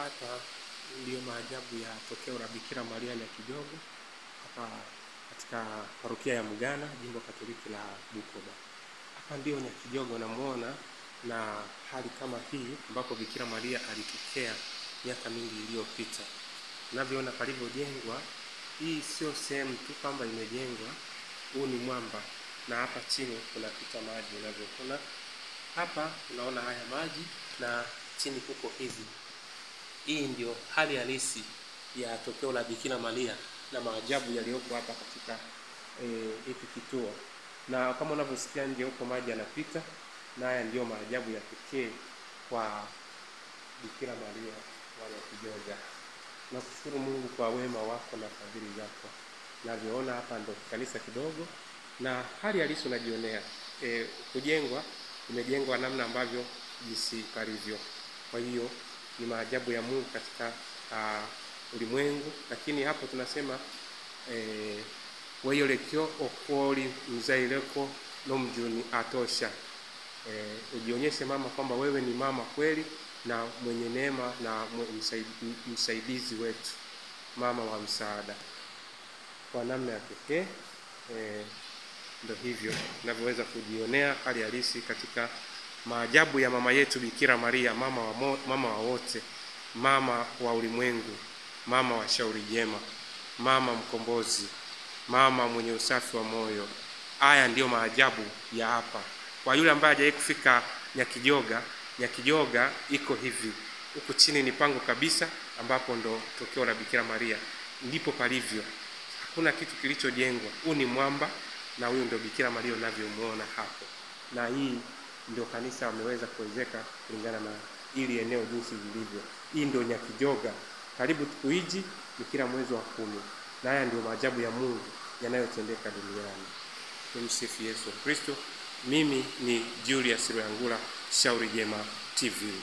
Hapa ndio maajabu ya tokeo la Bikira Maria Nyakijogo hapa katika parokia ya Mugana, jimbo Katoliki la Bukoba. Hapa ndio Nyakijogo namuona, na hali kama hii ambapo Bikira Maria alitokea miaka mingi iliyopita. Unavyoona palivyojengwa, hii sio sehemu tu kwamba imejengwa, huu ni mwamba, na hapa chini kunapita maji. Unavyoona hapa unaona haya maji, na chini kuko hivi. Hii ndio hali halisi ya tokeo la Bikira Maria na maajabu yaliyoko hapa katika hiki kituo. Na kama unavyosikia nje huko maji yanapita, na haya ndio maajabu ya pekee kwa Bikira Maria wa Nyakijogo. Nakushukuru Mungu kwa wema wako na fadhili zako. Unavyoona hapa ndio kanisa kidogo, na hali halisi unajionea. Kujengwa imejengwa namna ambavyo jinsi palivyo. Kwa hiyo ni maajabu ya Mungu katika ulimwengu. Lakini hapo tunasema weyolekyo okoli mzaileko no mjuni atosha. Ujionyeshe mama kwamba wewe ni mama kweli na mwenye neema na msaidizi wetu, mama wa msaada. Kwa namna ya pekee ndio hivyo tunavyoweza kujionea hali halisi katika maajabu ya mama yetu Bikira Maria, mama wa wote, mama wa ulimwengu, mama wa shauri jema, mama mkombozi, mama mwenye usafi wa moyo. Haya ndio maajabu ya hapa. Kwa yule ambaye hajawahi kufika Nyakijogo iko hivi. Huku chini ni pango kabisa ambapo ndo tokeo la Bikira Maria. Ndipo palivyo. Hakuna kitu kilichojengwa. Huu ni mwamba, na huyu ndio Bikira Maria unavyomuona hapo. Na hii ndio kanisa wameweza kuwezeka kulingana na ili eneo jinsi lilivyo. Hii ndio Nyakijogo. Karibu tukuiji ni kila mwezi wa 10. Na haya ndio maajabu ya Mungu yanayotendeka duniani. Tumsifu Yesu Kristo. Mimi ni Julius Ruyangula, Shauri Jema TV.